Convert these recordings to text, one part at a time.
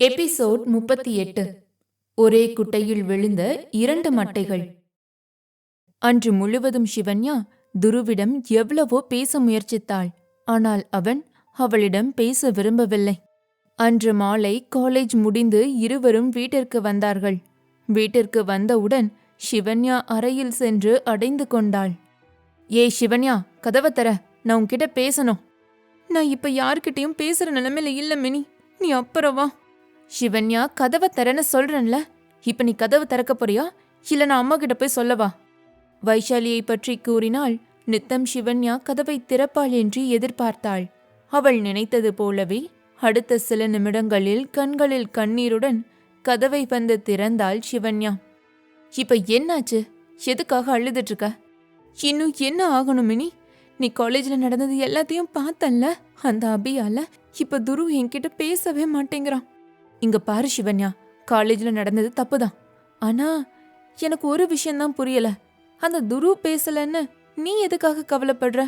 Episode 38. ஒரே குட்டையில் விழுந்த 2 மட்டைகள். அன்று முழுவதும் சிவன்யா துருவிடம் எவ்வளவோ பேச முயற்சித்தாள். ஆனால் அவன் அவளிடம் பேச விரும்பவில்லை. அன்று மாலை காலேஜ் முடிந்து இருவரும் வீட்டிற்கு வந்தார்கள். வீட்டிற்கு வந்தவுடன் சிவன்யா அறையில் சென்று அடைந்து கொண்டாள். ஏய் சிவன்யா, கதவை தர, நான் உன்கிட்ட பேசணும். நான் இப்ப யார்கிட்டயும் பேசுற நிலைமையில இல்ல மினி, நீ அப்புறம் வா. சிவன்யா, கதவை தரன்னு சொல்றேன்ல, இப்ப நீ கதவு திறக்க போறியா இல்ல நான் அம்மா கிட்ட போய் சொல்லவா? வைஷாலியை பற்றி கூறினாள். நித்தம் சிவன்யா கதவை திறப்பாள் என்று எதிர்பார்த்தாள். அவள் நினைத்தது போலவே அடுத்த சில நிமிடங்களில் கண்களில் கண்ணீருடன் கதவை வந்து திறந்தாள் சிவன்யா. இப்ப என்னாச்சு? எதுக்காக அழுதுட்டு இருக்க? இன்னும் என்ன ஆகணும் மினி? நீ காலேஜ்ல நடந்தது எல்லாத்தையும் பார்த்தல்ல. அந்த அபியால இப்ப துரு என்கிட்ட பேசவே மாட்டேங்கிறான். இங்க பாரு சிவன்யா, காலேஜ்ல நடந்தது தப்புதான். ஆனா எனக்கு ஒரு விஷயம்தான் புரியல. அந்த துரு பேசலன்னு நீ எதுக்காக கவலைப்படுற?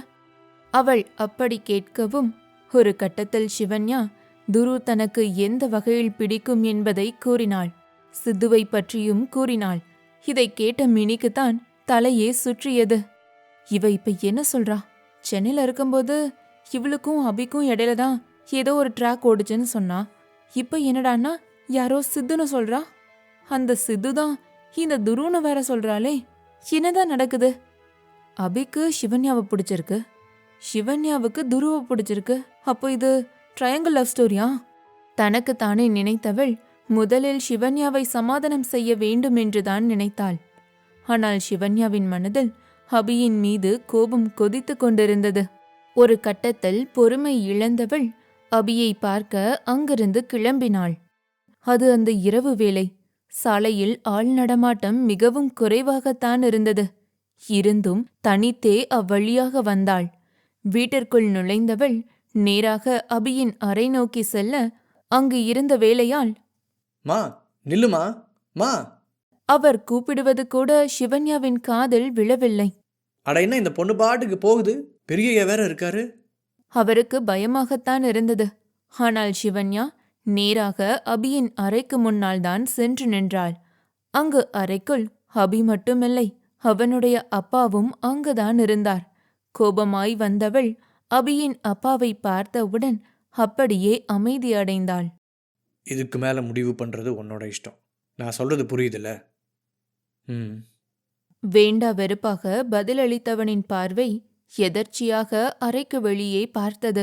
அவள் அப்படி கேட்கவும் ஒரு கட்டத்தில் சிவன்யா துரு தனக்கு எந்த வகையில் பிடிக்கும் என்பதை கூறினாள். சித்துவை பற்றியும் கூறினாள். இதை கேட்ட மினிக்குத்தான் தலையே சுற்றியது. இவ இப்ப என்ன சொல்றா? சென்னையில இருக்கும்போது இவளுக்கும் அபிக்கும் இடையில தான் ஏதோ ஒரு ட்ராக் ஓடுச்சுன்னு சொன்னா. இப்ப என்னடான்னா யாரோ சித்துன்னு சொல்றா. அந்த சித்து தான் இந்த துருன்னு வேற சொல்றாளே. என்னதான் நடக்குது? அபிக்கு சிவன்யாவை பிடிச்சிருக்கு, சிவன்யாவுக்கு துருவை பிடிச்சிருக்கு. அப்போ இது ட்ரையாங்கிள் லவ் ஸ்டோரியா? தனக்கு தானே நினைத்தவள் முதலில் சிவன்யாவை சமாதானம் செய்ய வேண்டும் என்றுதான் நினைத்தாள். ஆனால் சிவன்யாவின் மனதில் அபியின் மீது கோபம் கொதித்து கொண்டிருந்தது. ஒரு கட்டத்தில் பொறுமை இழந்தவள் அபியை பார்க்க அங்கிருந்து கிளம்பினாள். அது அந்த இரவு வேளை. சாலையில் ஆள் நடமாட்டம் மிகவும் குறைவாகத்தான் இருந்தது. இருந்தும் தனித்தே அவ்வழியாக வந்தாள். வீட்டிற்குள் நுழைந்தவள் நேராக அபியின் அறை நோக்கி செல்ல அங்கு இருந்த வேலையாள், மா நில்லுமா மா. அவர் கூப்பிடுவது கூட சிவன்யாவின் காதில் விழவில்லை. அட என்ன இந்த பொண்ணு பாட்டுக்கு போகுது? பெரிய வேற இருக்காரு. அவருக்கு பயமாகத்தான் இருந்தது. ஆனால் சிவன்யா நேராக அபியின் அறைக்கு முன்னால் தான் சென்று நின்றாள். அங்கு அறைக்குள் அபி மட்டுமில்லை, அவனுடைய அப்பாவும் அங்குதான் இருந்தார். கோபமாய் வந்தவள் அபியின் அப்பாவை பார்த்தவுடன் அப்படியே அமைதியடைந்தாள். இதுக்கு மேல முடிவு பண்றது உன்னோட இஷ்டம். நான் சொல்றது புரியுதுல்ல? வேண்டா வெறுப்பாக பதிலளித்தவனின் பார்வை எதர்ச்சியாக அறைக்கு வெளியே பார்த்தது.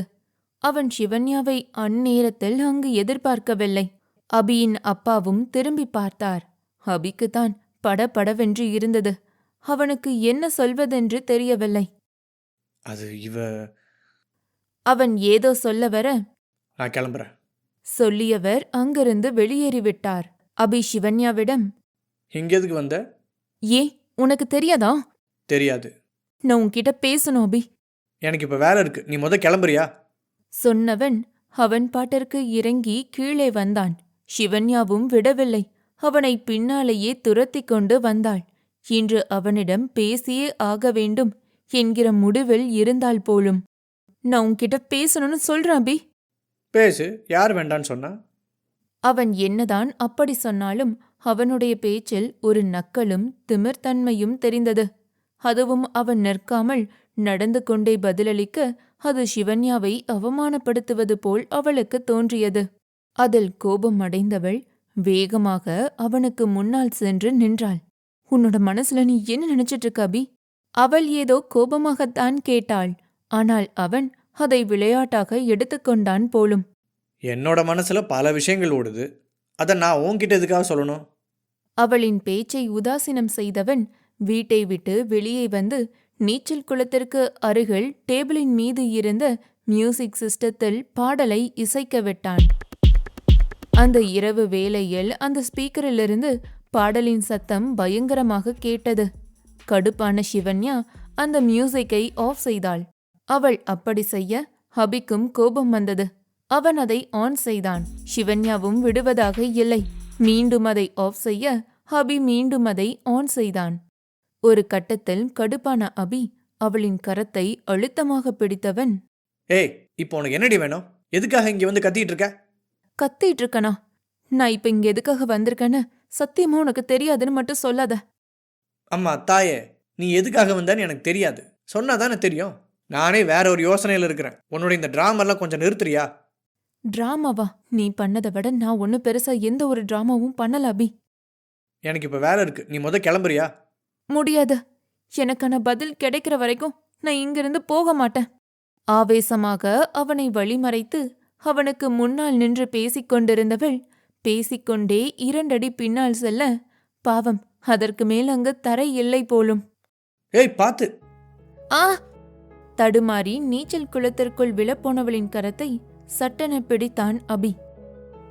அவன் சிவன்யாவை அந்நேரத்தில் அங்கு எதிர்பார்க்கவில்லை. அபியின் அப்பாவும் திரும்பி பார்த்தார். அபிக்குத்தான் படபடவென்று இருந்தது. அவனுக்கு என்ன சொல்வதென்று தெரியவில்லை. அது அவன் ஏதோ சொல்ல வர, நான் கிளம்புறேன் சொல்லியவர் அங்கிருந்து வெளியேறிவிட்டார். அபி சிவன்யாவிடம், இங்க எதுக்கு வந்த? ஏன் உனக்கு தெரியாதா? தெரியாது. நான் உன்கிட்ட பேசணும் அபி. எனக்கு இப்ப வேலை இருக்கு, நீ கிளம்புறியா? சொன்னவன் அவன் பாட்டிற்கு இறங்கி கீழே வந்தான். சிவன்யாவும் விடவில்லை. அவனை பின்னாலேயே துரத்தி கொண்டு வந்தாள். இன்று அவனிடம் பேசியே ஆக வேண்டும் என்கிற முடிவில் இருந்தாள் போலும். நான் உன்கிட்ட பேசணும்னு சொல்றேன் அபி. பேசு, யார் வேண்டான்னு சொன்னா? அவன் என்னதான் அப்படி சொன்னாலும் அவனுடைய பேச்சில் ஒரு நக்கலும் திமிர்த்தன்மையும் தெரிந்தது. அதுவும் அவன் நிற்காமல் நடந்து கொண்டே பதிலளிக்க அது சிவன்யாவை அவமானப்படுத்துவது போல் அவளுக்கு தோன்றியது. அதில் கோபம் அடைந்தவள் வேகமாக அவனுக்கு முன்னால் சென்று நின்றாள். உன்னோட மனசுல நீ என்ன நினைச்சிட்டு இருக்க அபி? அவள் ஏதோ கோபமாகத்தான் கேட்டாள். ஆனால் அவன் அதை விளையாட்டாக எடுத்துக்கொண்டான் போலும். என்னோட மனசுல பல விஷயங்கள் ஓடுது, அதை நான் உன்கிட்ட எதுக்காக சொல்லணும்? அவளின் பேச்சை உதாசீனம் செய்தவன் வீட்டை விட்டு வெளியே வந்து நீச்சல் குளத்திற்கு அருகில் டேபிளின் மீது இருந்த மியூசிக் சிஸ்டத்தில் பாடலை இசைக்க விட்டான். அந்த இரவு வேளையில் அந்த ஸ்பீக்கரிலிருந்து பாடலின் சத்தம் பயங்கரமாக கேட்டது. கடுப்பான சிவன்யா அந்த மியூசிக்கை ஆஃப் செய்தாள். அவள் அப்படி செய்ய அபிக்கும் கோபம் வந்தது. அவன் அதை ஆன் செய்தான். சிவன்யாவும் விடுவதாக இல்லை. மீண்டும் அதை ஆஃப் செய்ய அபி மீண்டும் அதை ஆன் செய்தான். ஒரு கட்டத்தில் கடுப்பான அபி அவளின் கரத்தை அழுத்தமாக பிடித்தவன், ஏய், இப்போ உனக்கு என்னடி வேணும்? எதுக்காக இங்க வந்து கத்திட்டு இருக்க? கத்திட்டு இருக்கனா? நான் இப்ப இங்க எதுக்காக வந்திருக்கேன்னு சத்தியமா உனக்கு தெரியாதுன்னு மட்டும் சொல்லாத. அம்மா தாயே, நீ எதுக்காக வந்தான்னு எனக்கு தெரியாது. சொன்னா தானே தெரியும். நானே வேற ஒரு யோசனையில் இருக்கிறேன். உன்னோட இந்த ட்ராமெல்லாம் கொஞ்சம் நிறுத்துறியா? டிராமாவா? நீ பண்ணதை விட நான் ஒன்னும் பெருசா எந்த ஒரு டிராமாவும் பண்ணல அபி. எனக்கு இப்போ வேலை இருக்கு. நீ கிளம்புறியா? முடியாது. எனக்கான பதில் கிடைக்கிற வரைக்கும் நான் இங்கிருந்து போக மாட்டேன். ஆவேசமாக அவனை வழிமறைத்து அவனுக்கு முன்னால் நின்று பேசிக் கொண்டிருந்தவள் பேசிக்கொண்டே 2 அடி பின்னால் செல்ல, பாவம் அதற்கு மேல் அங்கு தரை இல்லை போலும். ஏய் பாத்து! ஆ! தடுமாறி நீச்சல் குளத்திற்குள் விழப்போனவளின் கரத்தை சட்டென பிடித்தான் அபி.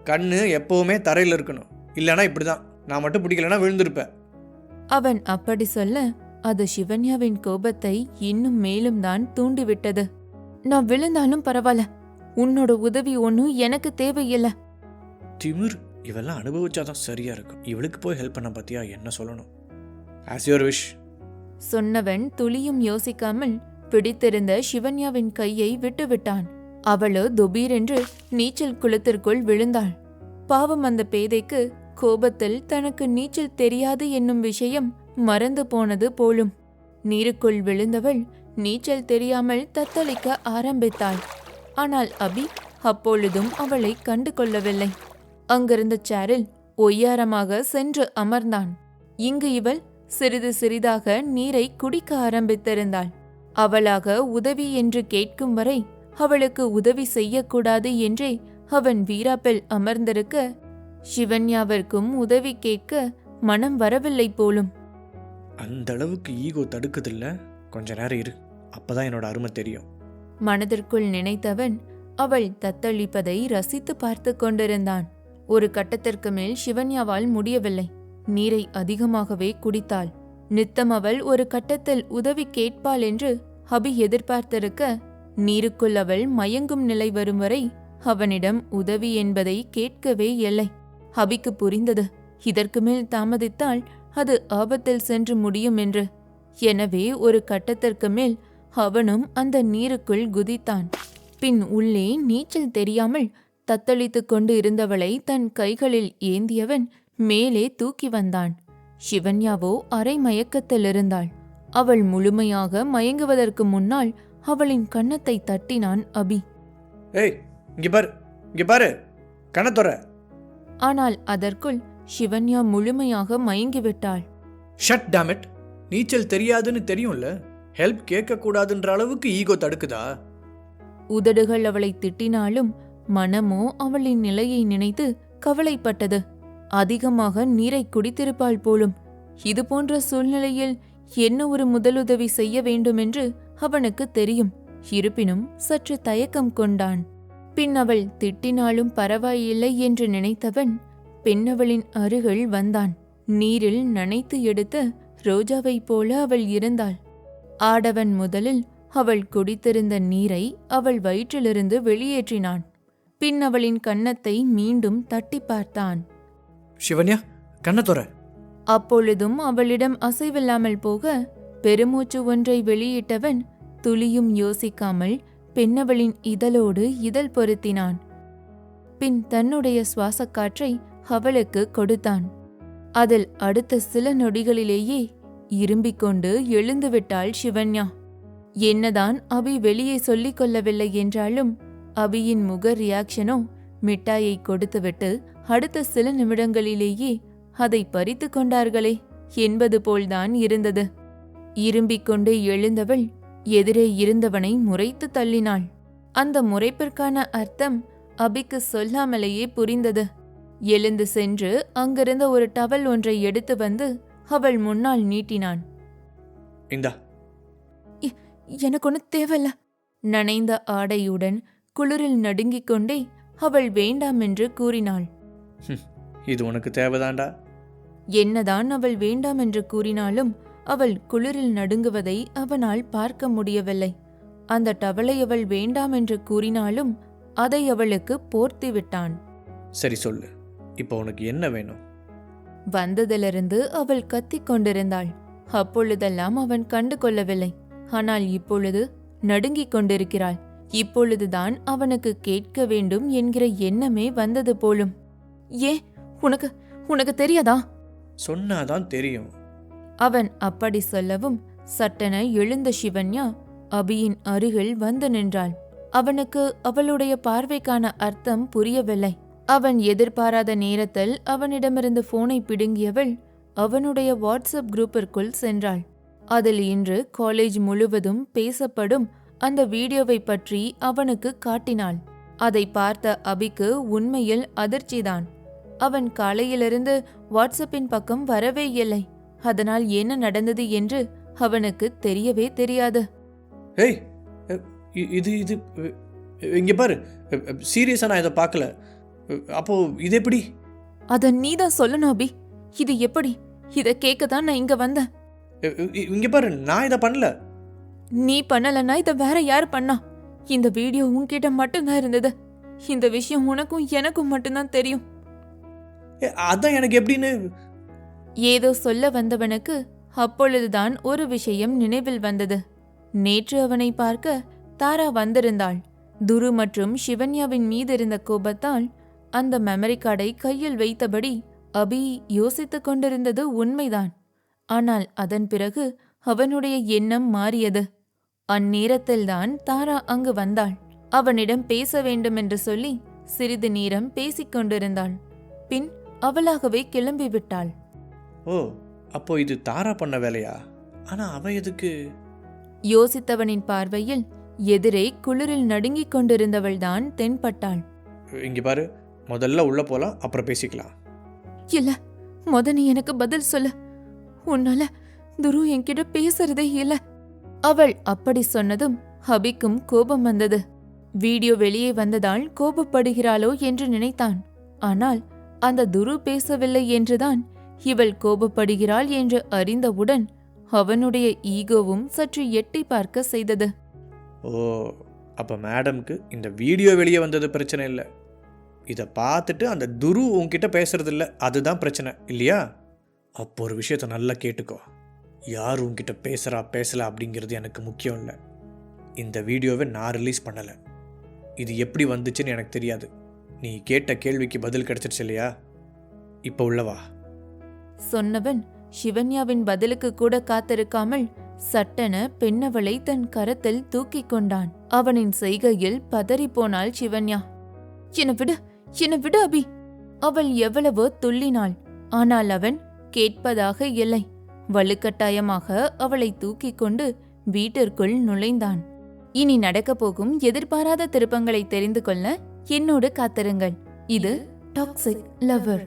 கண்ணு எப்பவுமே தரையில் இருக்கணும், இல்லைனா இப்படிதான். நான் மட்டும் பிடிக்கலனா விழுந்திருப்ப. அவன் அப்படி சொல்ல அது சிவன்யாவின் கோபத்தை இன்னும் மேலும் தான் தூண்டிவிட்டது. நான் விழுந்தாலும் பரவாயில்ல, உன்னோட உதவி ஒன்னும் எனக்கு தேவையில்லை. திமிர், இவெல்லாம் அனுபவிச்சாதான் சரியா இருக்கும். இவளுக்கு போய் ஹெல்ப் பண்ண பத்தியா என்ன சொல்லணும்? As your wish. சொன்னவன் துளியும் யோசிக்காமல் பிடித்திருந்த சிவன்யாவின் கையை விட்டுவிட்டான். அவளோ துபீரென்று நீச்சல் குளத்திற்குள் விழுந்தாள். பாவம் அந்த பேதைக்கு கோபத்தில் தனக்கு நீச்சல் தெரியாது என்னும் விஷயம் மறந்து போனது போலும். நீருக்குள் விழுந்தவள் நீச்சல் தெரியாமல் தத்தளிக்க ஆரம்பித்தாள். ஆனால் அபி அப்பொழுதும் அவளை கண்டு கொள்ளவில்லை. அங்கிருந்த சேரில் ஒய்யாரமாக சென்று அமர்ந்தான். இங்கு இவள் சிறிது சிறிதாக நீரை குடிக்க ஆரம்பித்திருந்தாள். அவளாக உதவி என்று கேட்கும் வரை அவளுக்கு உதவி செய்யக்கூடாது என்றே அவன் வீராப்பில் அமர்ந்திருக்க, சிவன்யாவிற்கும் உதவி கேட்க மனம் வரவில்லை போலும். அந்த அளவுக்கு ஈகோ தடுக்குதில்ல. கொஞ்ச நேரம் இரு, அப்பதான் என்னோட அருமை தெரியும். மனதிற்குள் நினைத்தவன் அவள் தத்தளிப்பதை ரசித்து பார்த்து கொண்டிருந்தான். ஒரு கட்டத்திற்கு மேல் சிவன்யாவால் முடியவில்லை. நீரை அதிகமாகவே குடித்தாள். நித்தம் அவள் ஒரு கட்டத்தில் உதவி கேட்பாள் என்று அபி எதிர்பார்த்திருக்க, நீருக்குள் அவள் மயங்கும் நிலை வரும் வரை அவனிடம் உதவி என்பதை கேட்கவே இல்லை. அபிக்கு புரிந்தது, இதற்கு மேல் தாமதித்தால் அது ஆபத்தில் சென்று முடியும் என்று. எனவே ஒரு கட்டத்திற்கு மேல் அவனும் அந்த நீருக்குள் குதித்தான். பின் உள்ளே நீச்சல் தெரியாமல் தத்தளித்துக் கொண்டு இருந்தவளை தன் கைகளில் ஏந்தியவன் மேலே தூக்கி வந்தான். சிவன்யாவோ அரை மயக்கத்தில் இருந்தாள். அவள் முழுமையாக மயங்குவதற்கு முன்னால் அவளின் கன்னத்தை தட்டினான் அபி. ஏய், இங்க பாரு, கண்ணத்தொற. ஆனால் அதற்குள் சிவன்யா முழுமையாக மயங்கிவிட்டாள். Shut Tom it. நீச்சல் தெரியாதுன்னு தெரியும்ல, ஹெல்ப் கேட்க கூடாதுன்ற அளவுக்கு ஈகோ தடுக்குதா? உதடுகள் அவளை திட்டினாலும் மனமோ அவளின் நிலையை நினைத்து கவலைப்பட்டது. அதிகமாக நீரை குடித்திருப்பாள் போலும். இது போன்ற சூழ்நிலையில் என்ன ஒரு முதலுதவி செய்ய வேண்டுமென்று அவனுக்கு தெரியும். இருப்பினும் சற்று தயக்கம் கொண்டான். பின் அவள் திட்டினாலும் பரவாயில்லை என்று நினைத்தவன் பெண்ணவளின் அருகில் வந்தான். நீரில் நனைத்து எடுத்த ரோஜாவைப் போல அவள் இருந்தாள். ஆடவன் முதலில் அவள் குடித்திருந்த நீரை அவள் வயிற்றிலிருந்து வெளியேற்றினான். பின் அவளின் கன்னத்தை மீண்டும் தட்டி பார்த்தான். சிவன்யா, கண்ணத்தொற. அப்பொழுதும் அவளிடம் அசைவில்லாமல் போக பெருமூச்சு ஒன்றை வெளியிட்டவன் துளியும் யோசிக்காமல் பெண்ணவளின் இதழோடு இதழ் பொருத்தினான். பின் தன்னுடைய சுவாசக்காற்றை அவளுக்கு கொடுத்தான். அதில் அடுத்த சில நொடிகளிலேயே இரும்பிக் கொண்டு எழுந்துவிட்டாள் சிவன்யா. என்னதான் அபி வெளியே சொல்லிக் கொள்ளவில்லை என்றாலும் அபியின் முக ரியாக்ஷனோ மிட்டாயை கொடுத்துவிட்டு அடுத்த சில நிமிடங்களிலேயே அதை பறித்து கொண்டார்களே என்பது போல்தான் இருந்தது. இரும்பிக் கொண்டு எழுந்தவள் எதிரே இருந்தவனை முறைத்து தள்ளினாள். அந்த முறைப்பிற்கான அர்த்தம் அபிக்கு சொல்லாமலேயே புரிந்தது. எழுந்து சென்று அங்கிருந்த ஒரு டவல் ஒன்றை எடுத்து வந்து அவள் முன்னால் நீட்டினான். எனக்கு ஒன்று தேவையில்ல. நனைந்த ஆடையுடன் குளிரில் நடுங்கிக் கொண்டே அவள் வேண்டாம் என்று கூறினாள். இது உனக்கு தேவைதாண்டா. என்னதான் அவள் வேண்டாம் என்று கூறினாலும் அவள் குளிரில் நடுங்குவதை அவனால் பார்க்க முடியவில்லை. அந்த டவலை அவள் வேண்டாம் என்று கூறினாலும் அதை அவளுக்கு போர்த்தி விட்டான். சரி சொல்லு, இப்போ உனக்கு என்ன வேணும்? வந்ததிலிருந்து அவள் கத்திக் கொண்டிருந்தாள். அப்பொழுதெல்லாம் அவன் கண்டு கொள்ளவில்லை. ஆனால் இப்பொழுது நடுங்கிக் கொண்டிருக்கிறாள். இப்பொழுதுதான் அவனுக்கு கேட்க வேண்டும் என்கிற எண்ணமே வந்தது போலும். ஏன் உனக்கு உனக்கு தெரியாதா? சொன்னாதான் தெரியும். அவன் அப்படி சொல்லவும் சட்டென எழுந்த சிவன்யா அபியின் அருகில் வந்து நின்றாள். அவனுக்கு அவளுடைய பார்வைக்கான அர்த்தம் புரியவில்லை. அவன் எதிர்பாராத நேரத்தில் அவனிடமிருந்து போனை பிடுங்கியவள் அவனுடைய வாட்ஸ்அப் குரூப்பிற்குள் சென்றாள். அதில் இன்று காலேஜ் முழுவதும் பேசப்படும் அந்த வீடியோவை பற்றி அவனுக்கு காட்டினாள். அதை பார்த்த அபிக்கு உண்மையில் அதிர்ச்சிதான். அவன் காலையிலிருந்து வாட்ஸ்அப்பின் பக்கம் வரவே இல்லை. அதனால் என்ன நடந்தது என்று அவனுக்கு தெரியவே தெரியாது. ஏய், இது இது இங்க பாரு, சீரியஸா நான் இதை பார்க்கல. அப்போ இது எப்படி? அத நீதான் சொல்லணும் அபி. இது எப்படி? இத கேட்கத்தான் நான் இங்க வந்தேன். இங்க பாரு, நான் இதை பண்ணல. நீ பண்ணலன்னா இத வேற யாரு பண்ணா? இந்த வீடியோ உன்கிட்ட மட்டும்தான் இருந்தது. இந்த விஷயம் உனக்கும் எனக்கும் மட்டும்தான் தெரியும். அதான் எனக்கு எப்படின்னு. ஏதோ சொல்ல வந்தவனுக்கு அப்பொழுதுதான் ஒரு விஷயம் நினைவில் வந்தது. நேற்று அவனை பார்க்க தாரா வந்திருந்தாள். துரு மற்றும் சிவன்யாவின் மீது இருந்த கோபத்தால் அந்த மெமரி கார்டை கையில் வைத்தபடி அபி யோசித்துக் கொண்டிருந்தது உண்மைதான். ஆனால் அதன் பிறகு அவனுடைய எண்ணம் மாறியது. அந்நேரத்தில்தான் தாரா அங்கு வந்தாள். அவனிடம் பேச வேண்டுமென்று சொல்லி சிறிது நேரம் பேசிக் கொண்டிருந்தாள். பின் அவளாகவே கிளம்பிவிட்டாள். ஓ, அப்போ இது தாரா பண்ண வேலையா? ஆனா அவ எதுக்கு? யோசித்தவனின் பார்வையில் எதிரே குளிரில் நடுங்கிக் கொண்டிருந்தவள்தான் தென்பட்டாள். இங்க பாரு, முதல்ல உள்ள போலாம், அப்புறம் பேசிக்கலாம். இல்ல, நீ எனக்கு பதில் சொல்லு. உன்னால துரு என்கிட்ட பேசுறதே இல்ல. அவள் அப்படி சொன்னதும் அபிக்கும் கோபம் வந்தது. வீடியோ வெளியே வந்ததால் கோபப்படுகிறாளோ என்று நினைத்தான். ஆனால் அந்த துரு பேசவில்லை என்றுதான் இவள் கோபப்படுகிறாள் என்று அறிந்தவுடன் அவனுடைய ஈகோவும் சற்று எட்டி பார்க்க செய்தது. ஓ, அப்ப மேடம்க்கு இந்த வீடியோ வெளியே வந்தது பிரச்சனை இல்லை. இதை பார்த்துட்டு அந்த துரு உன்கிட்ட பேசுறது இல்லை, அதுதான் பிரச்சனை இல்லையா? அப்போ ஒரு விஷயத்த நல்லா கேட்டுக்கோ. யார் உன்கிட்ட பேசுகிறா பேசல அப்படிங்கிறது எனக்கு முக்கியம் இல்லை. இந்த வீடியோவை நான் ரிலீஸ் பண்ணலை. இது எப்படி வந்துச்சுன்னு எனக்கு தெரியாது. நீ கேட்ட கேள்விக்கு பதில் கிடைச்சிருச்சு இல்லையா? இப்போ உள்ளவா சொன்னவன் சிவன்யாவின் பதிலுக்கு கூட காத்திருக்காமல் சட்டென பெண்ணவளை தன் கரத்தில் தூக்கிக் கொண்டான். அவனின் செய்கையில் பதறிப்போனாள் சிவன்யா. என்ன விடு அபி. அவள் எவ்வளவோ துள்ளினாள். ஆனால் அவன் கேட்பதாக இல்லை. வலுக்கட்டாயமாக அவளை தூக்கிக் கொண்டு வீட்டிற்குள் நுழைந்தான். இனி நடக்கப் போகும் எதிர்பாராத திருப்பங்களை தெரிந்து கொள்ள என்னோடு காத்திருங்கள். இது டாக்ஸிக் லவர்.